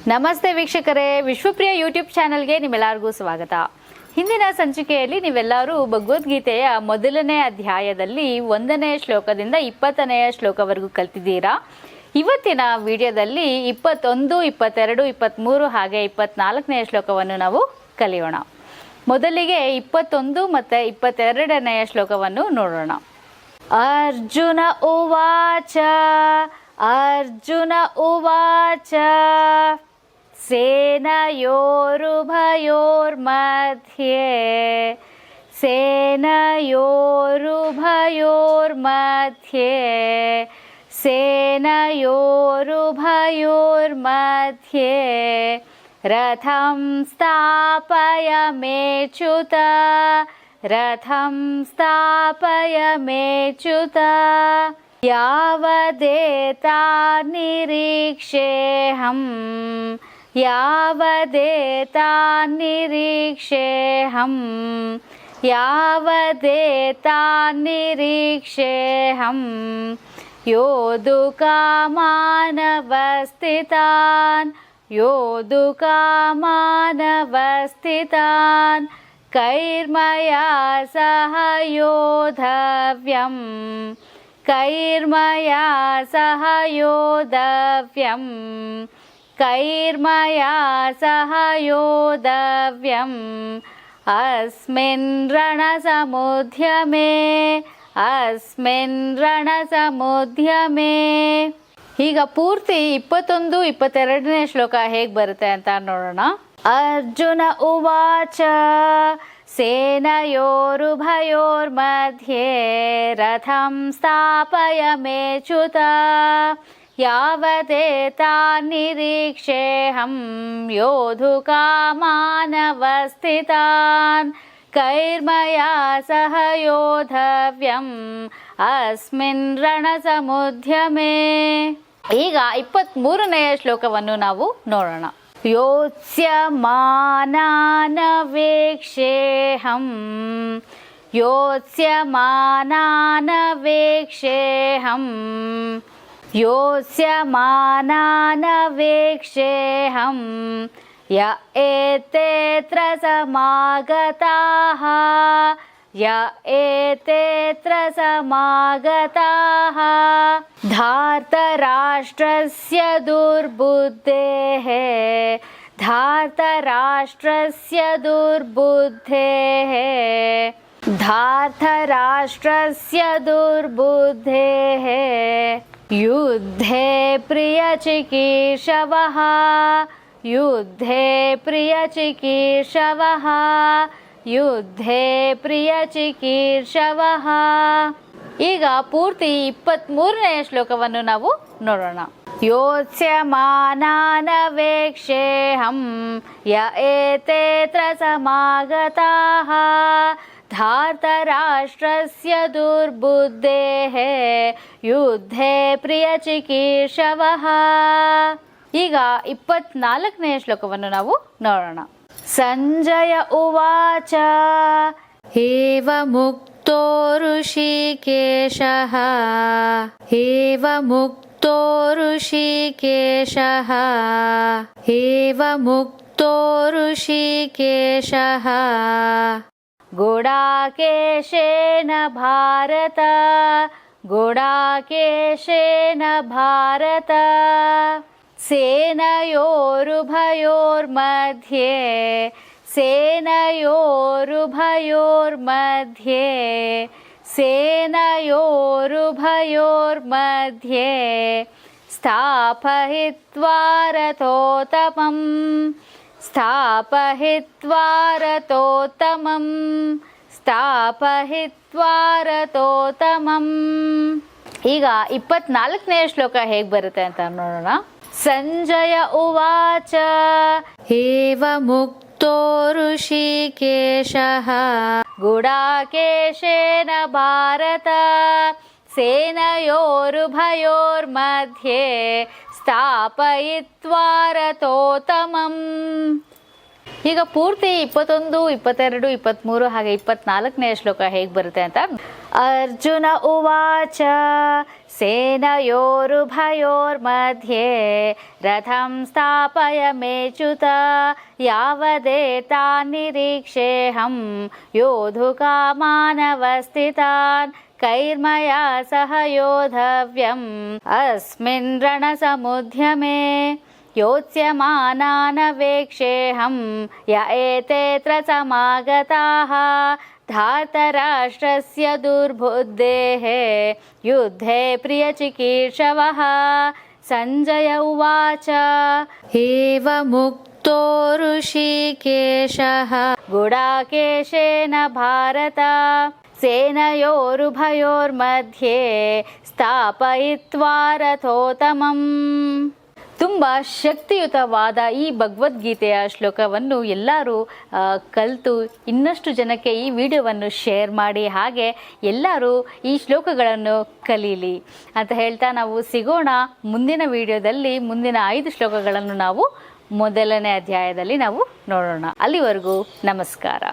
ನಮಸ್ತೆ ವೀಕ್ಷಕರೇ, ವಿಶ್ವಪ್ರಿಯ ಯೂಟ್ಯೂಬ್ ಚಾನೆಲ್ಗೆ ನಿಮ್ಮೆಲ್ಲರಿಗೂ ಸ್ವಾಗತ. ಹಿಂದಿನ ಸಂಚಿಕೆಯಲ್ಲಿ ನೀವೆಲ್ಲರೂ ಭಗವದ್ಗೀತೆಯ ಮೊದಲನೇ ಅಧ್ಯಾಯದಲ್ಲಿ 1ನೇ ಶ್ಲೋಕದಿಂದ 20ನೇ ಶ್ಲೋಕವರೆಗೂ ಕಲ್ತಿದ್ದೀರಾ. ಇವತ್ತಿನ ವಿಡಿಯೋದಲ್ಲಿ 21, 22, 23 ಹಾಗೆ 24ನೇ ಶ್ಲೋಕವನ್ನು ನಾವು ಕಲಿಯೋಣ. ಮೊದಲಿಗೆ 21 ಮತ್ತು 22ನೇ ಶ್ಲೋಕವನ್ನು ನೋಡೋಣ. ಅರ್ಜುನ ಉವಾಚ ಅರ್ಜುನ ಉವಾಚ ಸೇನಯೋರುಭಯೋರ್ಮಧ್ಯೆ ಸೇನಯೋರುಭಯೋರ್ಮಧ್ಯೆ ಸೇನಯೋರುಭಯೋರ್ಮಧ್ಯೆ ರಥಂ ಸ್ಥಾಪಯಮೇಚ್ಯುತ ರಥಂ ಸ್ಥಾಪಯಮೇಚ್ಯುತ ಯಾವದೇತಾ ನಿರೀಕ್ಷೇಹಂ ಯಾವದೇತಾ ನಿರೀಕ್ಷೇಹಂ ಯಾವದೇತಾ ನಿರೀಕ್ಷೇಹಂ ಯೋಧುಕಾಮಾನವಸ್ಥಿತಾನ್ ಯೋಧುಕಾಮಾನವಸ್ಥಿತಾನ್ ಕೈರ್ಮಯಾ ಸಹ ಯೋಧವ್ಯಂ ಕೈರ್ಮಯಾ ಸಹ ಯೋಧವ್ಯಂ ಕೈರ್ಮಯಾ ಸಹ ಯೋಧವ್ಯಂ ಅಸ್ಮಿನ್ ರಣಸಮುದ್ಯಮೇ ಅಸ್ಮಿನ್ ರಣಸಮುದ್ಯಮೇ. ಈಗ ಪೂರ್ತಿ 21, 22ನೇ ಶ್ಲೋಕ ಹೇಗೆ ಬರುತ್ತೆ ಅಂತ ನೋಡೋಣ. ಅರ್ಜುನ ಉವಾಚ ಸೇನಯೋರುಭಯೋರ್ಮಧ್ಯೆ ರಥಂ ಸ್ಥಾಪಯಮೇಚ್ಯುತ ಯಾವದೇತಾ ನಿರೀಕ್ಷೇಹಂ ಯೋಧುಕಾಮಾನವಸ್ಥಿತಾನ್ ಕೈರ್ಮಯಾ ಸಹ ಯೋಧವ್ಯಂ ಅಸ್ಮಿನ್ ರಣಸಮುದ್ಯಮೇ. ಈಗ 23ನೇ ಶ್ಲೋಕವನ್ನು ನಾವು ನೋಡೋಣ. ಯೋತ್ಸ್ಯಮಾನಾನವೇಕ್ಷೇಹಂ ಯೋತ್ಸ್ಯಮಾನಾನವೇಕ್ಷೇಹಂ ಯೋತ್ಸ್ಯಮಾನಾನವೇಕ್ಷೇಹಂ ಯ ಏತೇತ್ರ ಸಮಾಗತಾಃ ಯ ಏತೇತ್ರ ಸಮಾಗತಾಃ ಧಾರ್ತರಾಷ್ಟ್ರಸ್ಯ ದುರ್ಬುದ್ಧೇಃ ಧಾರ್ತರಾಷ್ಟ್ರಸ್ಯ ದುರ್ಬುದ್ಧೇಃ ಧಾರ್ತರಾಷ್ಟ್ರಸ್ಯ ದುರ್ಬುದ್ಧೇಃ ಯುದ್ಧೇ ಪ್ರಿಯಚಿಕೀರ್ಷವಃ ಯುದ್ಧೇ ಪ್ರಿಯಚಿಕೀರ್ಷವಃ ಯುದ್ಧೇ ಪ್ರಿಯಚಿಕೀರ್ಷವಃ. ಈಗ ಪೂರ್ತಿ 23ನೇ ಶ್ಲೋಕವನ್ನು ನಾವು ನೋಡೋಣ. ಯೋತ್ಸ್ಯಮಾನಾನವೇಕ್ಷೇಹಂ ಯ ಏತೇತ್ರ ಸಮಾಗತಾಃ ಧಾರ್ತರಾಷ್ಟ್ರಸ್ಯ ದುರ್ಬುದ್ಧೇಃ ಯುದ್ಧೇ ಪ್ರಿಯಚಿಕೀರ್ಷವಃ. ಈಗ 24ನೇ ಶ್ಲೋಕವನ್ನು ನಾವು ನೋಡೋಣ. ಸಂಜಯ ಉವಾಚ ಏವಮುಕ್ತೋ ಋಷಿಕೇಶಃ ಏವಮುಕ್ತೋ ಋಷಿಕೇಶಃ ಏವಮುಕ್ತೋ ಋಷಿಕೇಶಃ ಗುಡಾಕೇಶೇನ ಭಾರತ ಗುಡಾಕೇಶೇನ ಭಾರತ ಸೇನಯೋರುಭಯೋರ್ಮಧ್ಯೆ ಸೇನಯೋರುಭಯೋರ್ಮಧ್ಯೆ ಸೇನಯೋರುಭಯೋರ್ಮಧ್ಯೆ ಸ್ಥಾಪಯಿತ್ವಾ ರಥೋತ್ತಮಂ ಸ್ಥಾಪಯಿತ್ವಾ ರಥೋತ್ತಮಂ ಸ್ಥಾಪಯಿತ್ವಾ ರಥೋತ್ತಮಂ. ಈಗ 24ನೇ ಶ್ಲೋಕ ಹೇಗೆ ಬರುತ್ತೆ ಅಂತ ನೋಡೋಣ. ಸಂಜಯ ಉವಾಚ ಏವಮುಕ್ತೋ ಋಷಿಕೇಶಃ ಗುಡಾಕೇಶೇನ ಭಾರತ ಸೇನಯೋರುಭಯೋರ್ಮಧ್ಯೆ ಸ್ಥಾಪಯಿತ್ವಾ ರಥೋತ್ತಮಂ. ಈಗ ಪೂರ್ತಿ 21, 22, 23 ಹಾಗೆ 24ನೇ ಶ್ಲೋಕ ಹೇಗೆ ಬರುತ್ತೆ ಅಂತ. ಅರ್ಜುನ ಉವಾಚ सेनयोरुभयोर्मध्ये रथं स्थापयमेच्युत यावदेतान्निरीक्षेऽहं योद्धुकामानवस्थितान् कैर्मया सह योद्धव्यम् अस्मिन् रणसमुद्यमे योत्स्यमानानवेक्षेऽहं य एतेऽत्र समागताः धातराष्ट्रस्य दुर्बुद्धेः युद्धे प्रियचिकीर्षवः सञ्जय उवाच एवमुक्तो ऋषिकेशः गुडाकेशेन भारत सेनयोरुभयोर्मध्ये ಸ್ಥಾಪಯಿತ್ವಾ ರಥೋತ್ತಮಂ. ತುಂಬ ಶಕ್ತಿಯುತವಾದ ಈ ಭಗವದ್ಗೀತೆಯ ಶ್ಲೋಕವನ್ನು ಎಲ್ಲರೂ ಕಲಿತು ಇನ್ನಷ್ಟು ಜನಕ್ಕೆ ಈ ವಿಡಿಯೋವನ್ನು ಶೇರ್ ಮಾಡಿ, ಹಾಗೆ ಎಲ್ಲರೂ ಈ ಶ್ಲೋಕಗಳನ್ನು ಕಲೀಲಿ ಅಂತ ಹೇಳ್ತಾ ನಾವು ಸಿಗೋಣ ಮುಂದಿನ ವಿಡಿಯೋದಲ್ಲಿ. ಮುಂದಿನ 5 ಶ್ಲೋಕಗಳನ್ನು ನಾವು ಮೊದಲನೇ ಅಧ್ಯಾಯದಲ್ಲಿ ನಾವು ನೋಡೋಣ. ಅಲ್ಲಿವರೆಗೂ ನಮಸ್ಕಾರ.